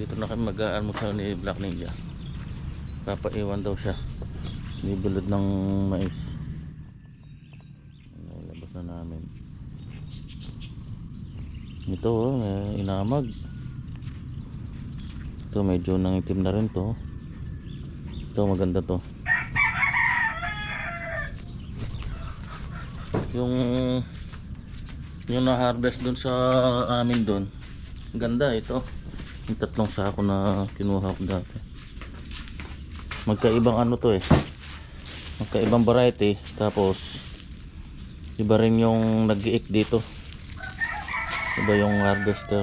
Dito na kami mag-aalmusal ni Black Ninja. Papaiwan daw siya. Nibilad ng mais. Labas na namin. Ito oh, may inamag. Ito medyo nangitim na rin to. Ito maganda to. Yung na-harvest dun sa amin dun. Ganda ito. Yung tatlong sako na kinuha ko dati. Magkaibang ano to eh. Magkaibang variety. Tapos iba rin yung nag-iik dito. Iba yung harvester.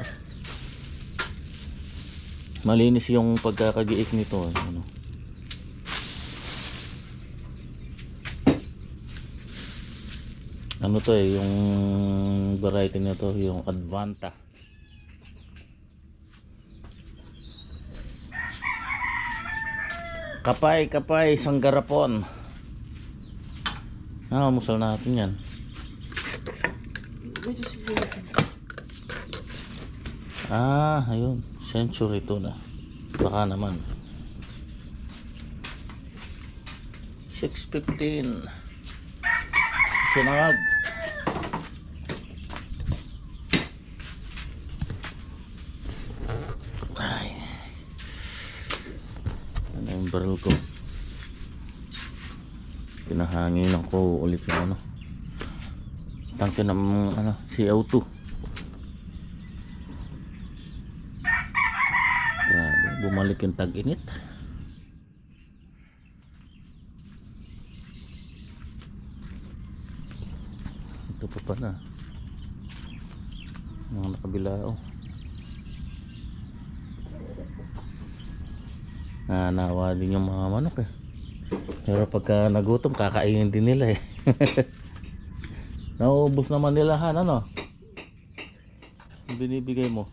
Malinis yung pagkakagiik nito ano. Ano to eh, yung variety nito yung Advanta. Kapay Sanggarapon. Musal natin yan. Ayun, century to na. Baka naman 6:15 sinangag. Ay, ano yung barrel ko, pinahanginan ko ulit yung ano, tangke ng ano, CO2. Grabe, bumalik yung tag-init. Ito pa pala mga nakabilao. Nawa din yung mga manok eh. Pero pagka nagutom kakainin din nila eh. Nauubos naman nila ano yung binibigay mo.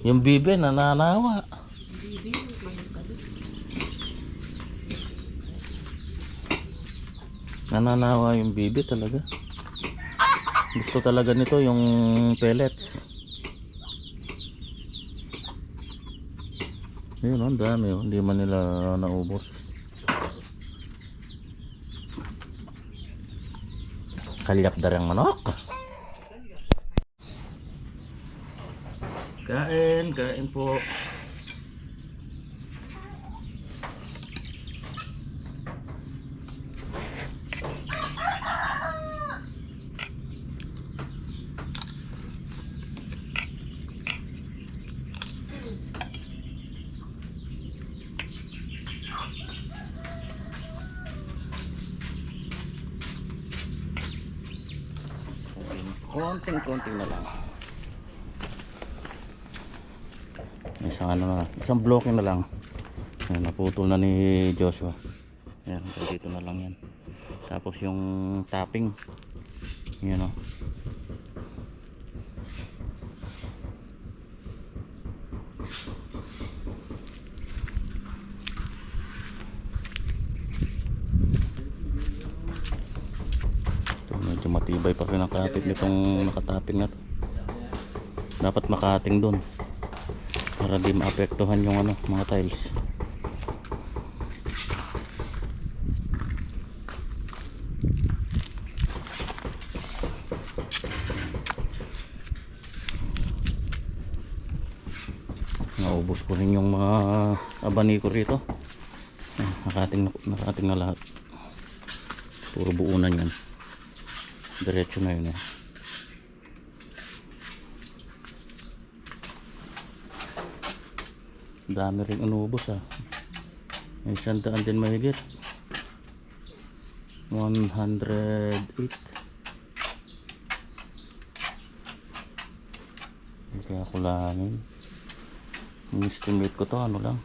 Yung bibe nananawa. Nananawa yung bibe talaga. Gusto talaga nito yung pellets. Yun ang dami oh. Hindi man nila naubos. Kalyak darang manok. Kain po. Konting na lang. Isang blocking na lang. Ayan, naputol na ni Joshua. Ayan, dito na lang yan. Tapos yung topping, yan o. Medyo matibay pa rin ang katit nitong nakatapping na to. Dapat makating dun para di maapektuhan yung ano, mga tiles. Naubos ko rin yung mga abaniko rito. Nakating na lahat. Puro buunan yan. Diretso na yun eh. Dami rin inubos ah. May 100 din mahigit. 108. Kaya kulangin. Yung estimate ko to ano lang,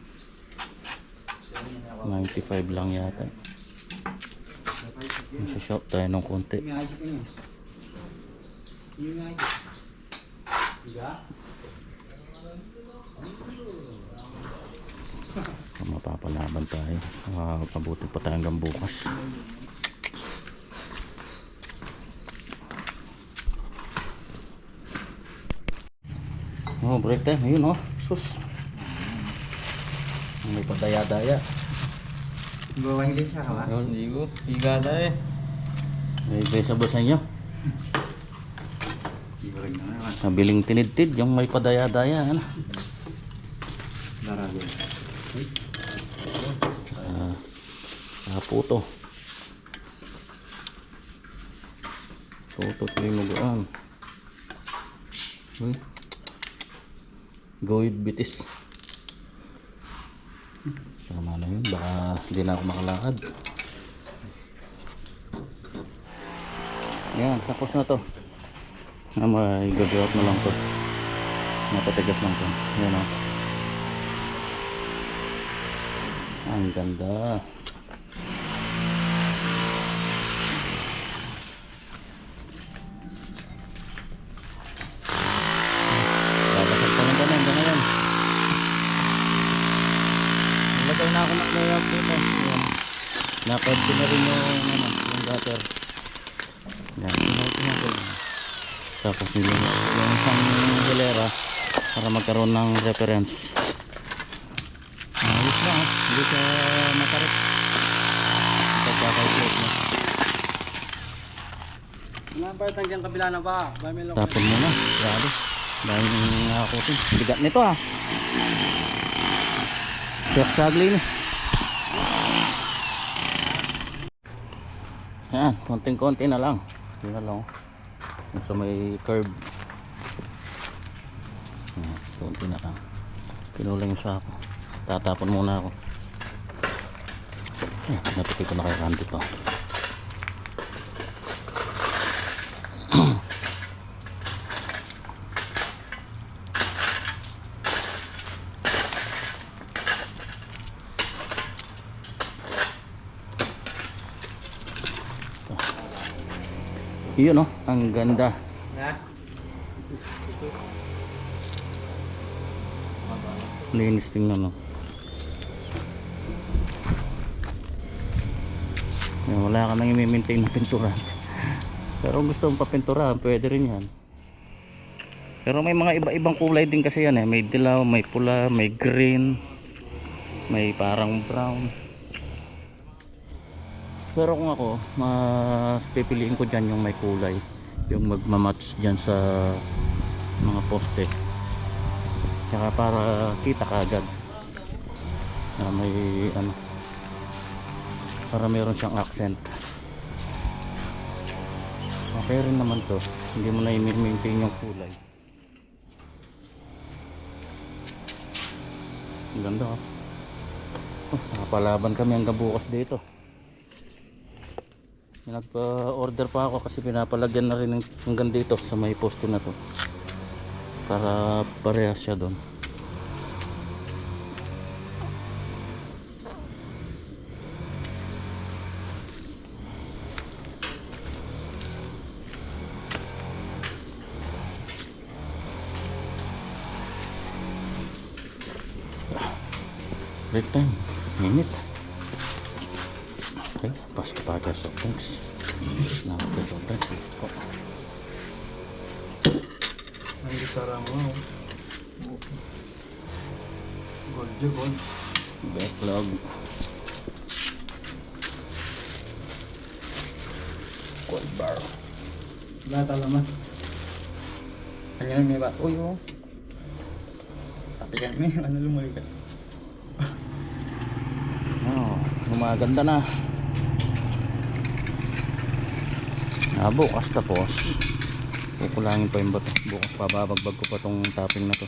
95 lang yata. Shop tayo ng konti. Mapapalaban tayo. Pabuti pa tayo hanggang bukas. Oh, break time. Ayun oh. Sus. May padaya-daya. Bawang din siya ka ba? Ayun. Hindi ko. Higa tayo. May besa ba sa inyo? Nabiling tinidtid yung may padaya-daya. Ano? Darado. Puto. Puto tinimugaan. Goid bitis. Tama na yun. Baka hindi na ako makalakad. Yan. Tapos na to. May gagawat na lang to. Napatigas lang to. Yan o. Ang ganda. Babasag pa rin kami hanggang ngayon. Nalagay na ako ng layout dito. Yan. Napad ko na rin yung gutter. Yan. Tapos nilagay yung isang galera para magkaroon ng reference. Ayos na, hindi ka makarap. Ipagkakaitlate mo. Napahit hanggang kabila na ba? Tapon mo na, grabe. Dahil nakakutin. Bigat nito ah. Check sagli na. Yan, konting-konti na lang. Yun na lang. Yung sa may curve. Yan, konti na lang. Pinulang yung sako. Tatapon muna ako. Yan, napikit ko na kay Randy to. Yun oh, ang ganda. Linis tingnan no. Wala ka nang i-maintain na pintura. Pero gusto mong papinturahan, pwede rin yan. Pero may mga iba-ibang kulay din kasi yan eh. May dilaw, may pula, may green, may parang brown. Pero kung ako, mas pipiliin ko dyan yung may kulay, yung magmamatch dyan sa mga poste. Saka para kita kaagad na may ano, para meron siyang accent. Okay rin naman to, hindi mo na i-maintain yung kulay. Ang ganda oh. Nakapalaban kami hanggang bukas dito. Nagpa-order pa ako kasi pinapalagyan na rin hanggang dito sa may poste na to para parehas siya doon. Break time, minute. Okay, pas kepada soft drinks. Nah, ke soft drinks. Kok. Ang sarang mo. Gold jo gold. Backlog. Gold bar. Lahat alaman. Kanya may bat. Uy oh. Tapi kan ini ano lumuli ka. Oh, gumaganda na. Bukas tapos kukulangin pa yung bato. Bukas pababagbag ko pa tong topping na to.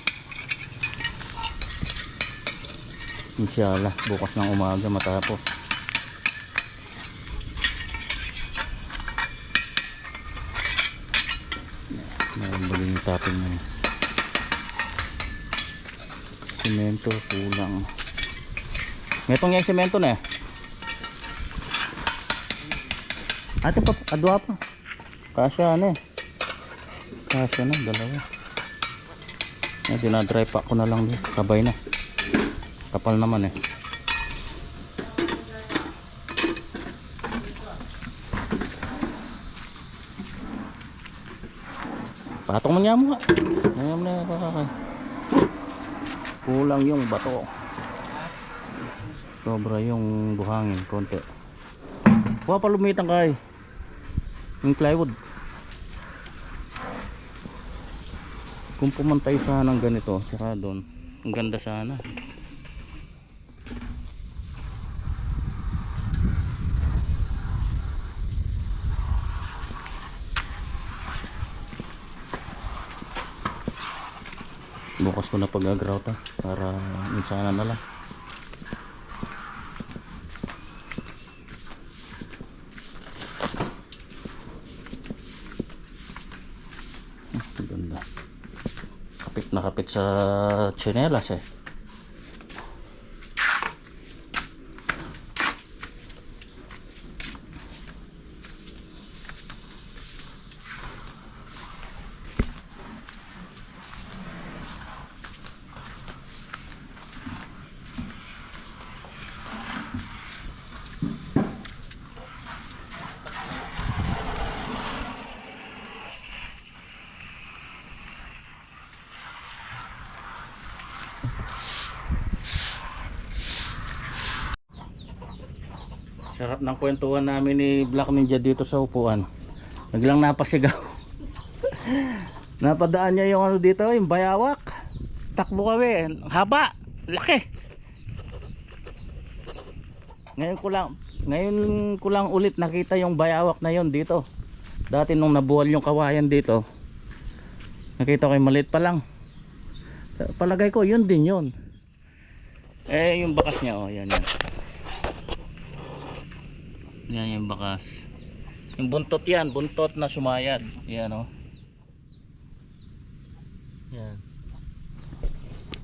Inshallah bukas ng umaga matapos. Mayroon ba yung topping na yun? Semento kulang. Metong yung semento na eh. Ate pa, adwa pa. Kasya na eh. Kasya na, dalawa. Dinadry pack ko na lang dito. Sabay na. Kapal naman eh. Patong mo niya mo ka. Ayaw mo na kakakay. kulang yung bato, sobra yung buhangin konti. Huwag pa lumitang kay yung plywood. Kung pumantay sana ng ganito saka doon, ang ganda sana. Bukas ko na pag-agrouta para minsan na lang. Ganda. Kapit na kapit sa tsinelas eh. Sarap ng kwentuhan namin ni Black Ninja dito sa upuan. Biglang napasigaw. Napadaan niya yung ano dito, yung bayawak. Takbo kami, haba, laki. Ngayon ko lang ulit nakita yung bayawak na yon dito. Dati nung nabuwal yung kawayan dito, nakita ko yung maliit pa lang. Palagay ko yun din yun. Eh yung bakas niya, oh yan yan. Yan yung bakas. Yung buntot yan, buntot na sumayad. Yan o. Yan.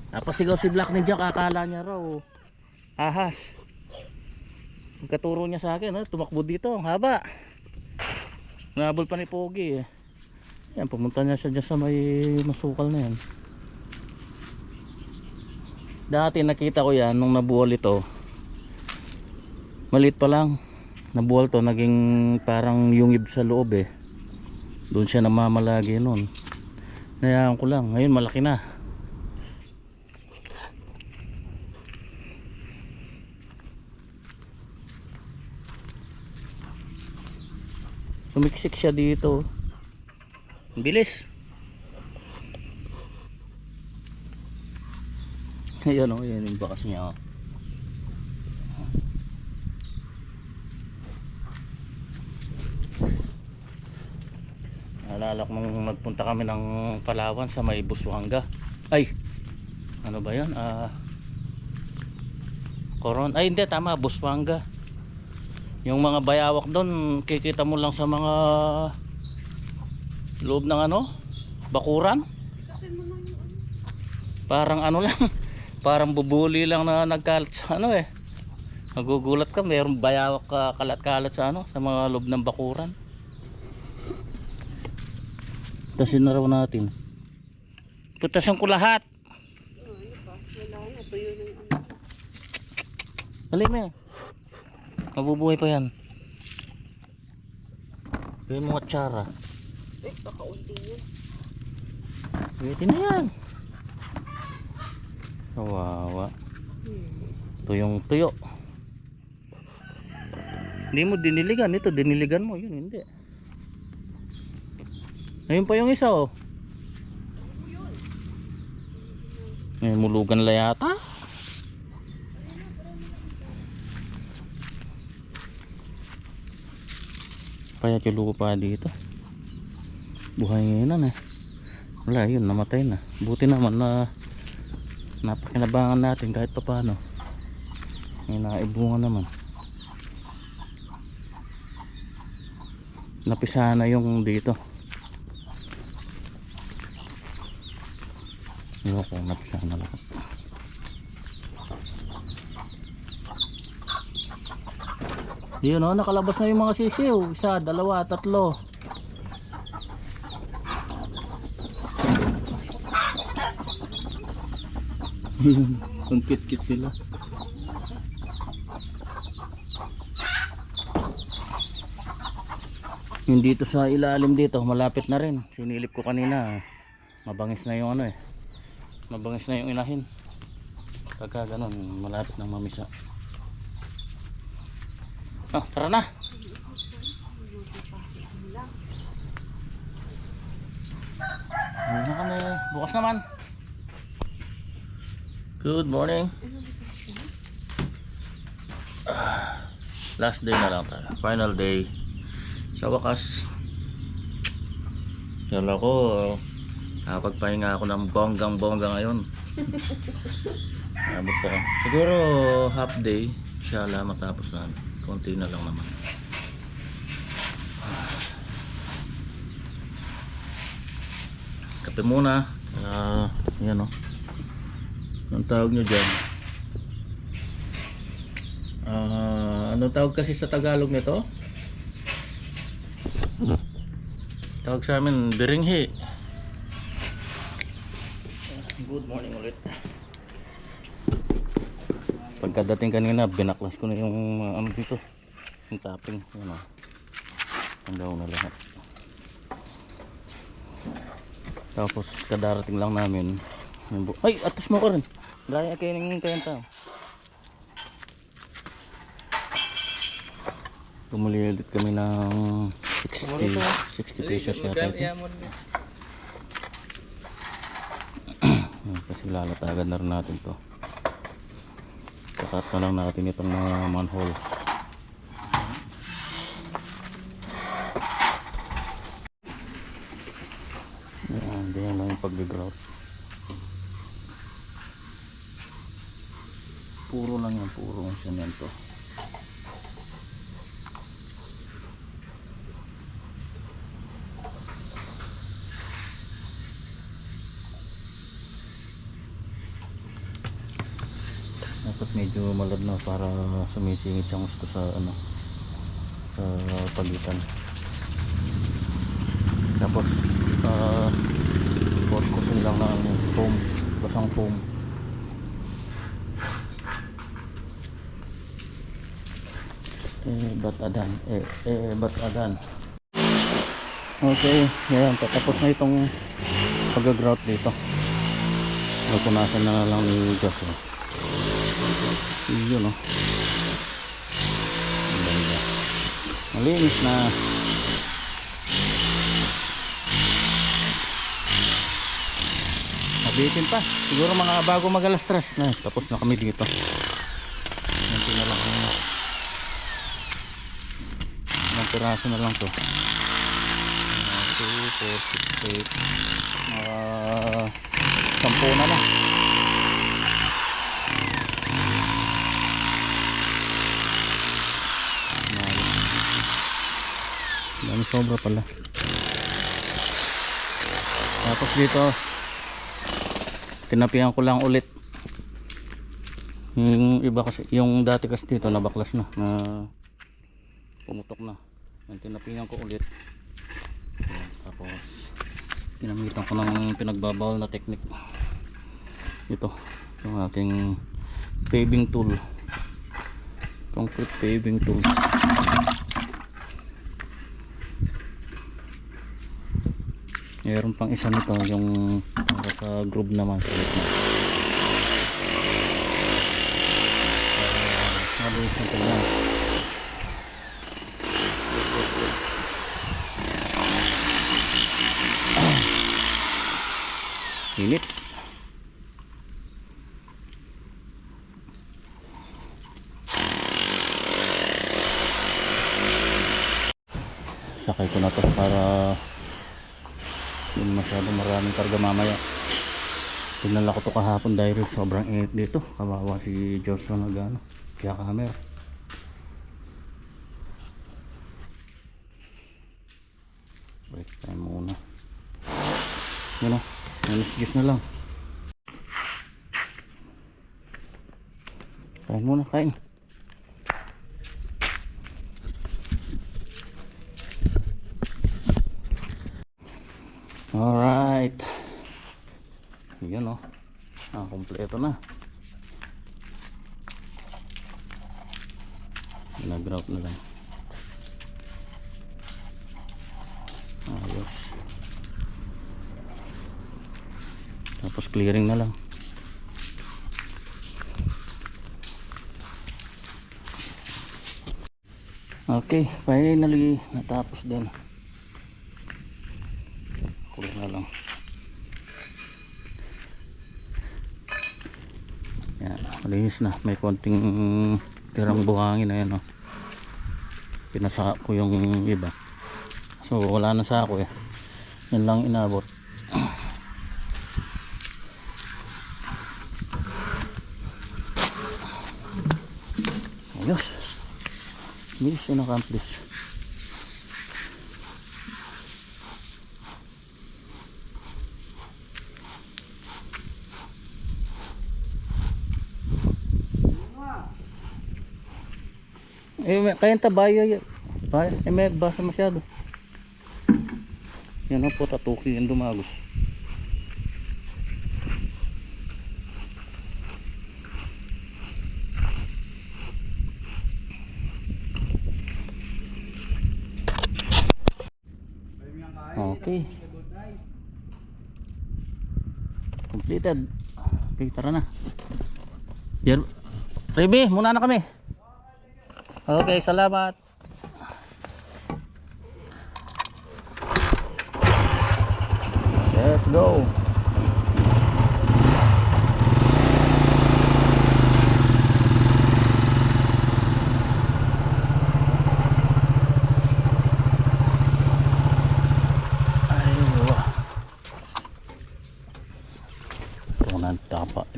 Napasigaw si Black Ninja, akala niya raw ahas. Pagkaturo niya sa akin, tumakbo dito, ang haba. Nabol pa ni Pogi eh. Yan, pumunta niya siya dyan sa may masukal na yan. Dati nakita ko yan nung nabuwal ito. Maliit pa lang. Nabuwal to, naging parang yungib sa loob eh. Doon siya namamalagi noon. Nayaan ko lang, ngayon malaki na. Sumiksik siya dito. Ang bilis. Ayan o, yan yung bakas niya o. Naalala ko nung nagpunta kami ng Palawan sa may Busuanga. Ay, ano ba yan? Ay hindi, tama, Busuanga. Yung mga bayawak doon, kikita mo lang sa mga loob ng ano, bakuran. Parang ano lang, parang bubuli lang na nagkalat sa ano eh. Nagugulat ka, mayroong bayawak kalat-kalat sa ano, sa mga loob ng bakuran. Putasin na raw natin. Putasin ko lahat. Dali mo. Mabubuhay pa yan. Yung mga tsara. Kakaunti yan. Pwede na yan. Kawawa. Tuyong tuyo. Hindi mo diniligan. Ito diniligan mo. Yun hindi. Ayun pa yung isa oh. May mulugan la yata. Payat yung lupa dito. Buhay ngayon eh. Wala yun, namatay na. Buti naman na napakinabangan natin kahit pa paano. May naibunga naman. Napisa na yung dito. Ayoko, napisa na lang. Yun o, nakalabas na yung mga sisiw. Isa, dalawa, tatlo. Yun, ang kit-kit nila. Yung dito sa ilalim dito, malapit na rin. Sinilip ko kanina. Mabangis na yung ano eh. Mabangis na yung inahin. Pagka ganun, malapit ng mamisa. Ah, tara na. Ano na kami? Bukas naman. Good morning. Last day na lang tayo. Final day. Sa wakas. Kala ko, nakapagpahinga ako ng bonggang-bongga ngayon. Abot pa. Siguro half day. Inshallah matapos na. Konti na lang naman. Kape muna. Yan o. Anong tawag nyo dyan? Anong tawag kasi sa Tagalog nito? Tawag sa amin, biringhi. Good morning ulit. Pagkadating kanina, binaklas ko na yung ano dito. Yung topping. Yan o. Hanggaw na lahat. Tapos kadarating lang namin. Ay! Atas mo ka rin! Gaya kayo ng kayanta. Bumuli ulit kami ng 60 pesos yata ito. Kasi lalatagan na rin natin to. Kakat na lang natin itong manhole. Ganyan lang yung pag-grout. Puro lang yan, puro ang semento. Dapat medyo malad na para sumisingit siyang gusto sa ano, sa pagitan. Tapos kusin lang na ano, foam, basang foam. Ba't adan. Okay, yan, tatapos na itong pag-grout dito. Magpunasan na lang ni Joshua. Yun o. Malinis na. Mabitin pa. Siguro mga bago mag-alas 3 na. Tapos na kami dito. Yan na lang. Ilang piraso na lang to. 2, 4, 6, 8. 10 na lang. Dami sobra pala. Tapos dito tinapihan ko lang ulit yung iba kasi, yung dati kasi dito nabaklas na, pumutok na. Yung tinapihan ko ulit. Tapos ginamitan ko ng pinagbabawal na technique. Ito yung aking paving tool, concrete paving tool. Meron pang isa nito yung para sa groove naman sa gitna. Mabilis na ito lang. Init. Sakay ko na to para hindi masyadong maraming karga mamaya. Tinala ko to kahapon dahil sobrang init dito. Kawawa si Joshua na gano'n. Kaya camera. Break time muna. Yan o. Manis-gis na lang. Kain muna, kain. Alright. Yun o. Kompleto na. Nag-grout na lang. Ayos. Tapos clearing na lang. Okay, finally natapos din. Kulang na lang. Yan, malinis na. May konting tirang buhangin na yan, oh. Pinasa ko yung iba. So wala na sa ako eh. Yan lang inabot. Ayos. Mission accomplished. Kaya tabayo yan. May basa masyado. Yan ang po, tatuki yung dumagos. Okay. Completed. Okay, tara na. Remy, muna na kami. Okay, salamat. Let's go.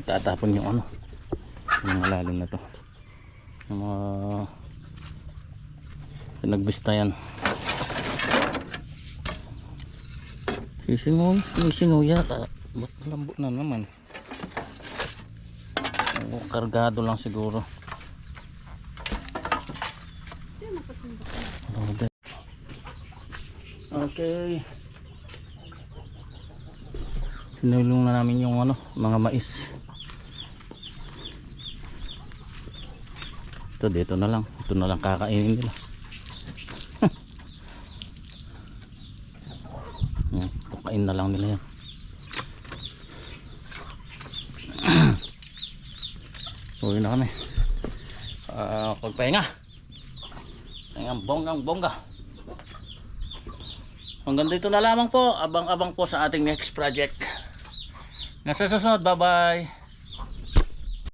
Itatapon yung ano, yung malalim na to, yung mga pinagbista yan. Sisingaw yata. Ba't lambot na naman? O, kargado lang siguro. Okay, sinulong na namin yung ano, mga mais. Ito dito na lang. Ito na lang kakainin nila. Kain na lang nila yan. Uwi na kami. Pagpahinga. Ang bonggang-bongga. Hanggang dito na lamang po. Abang-abang po sa ating next project. Nasa susunod. Bye-bye.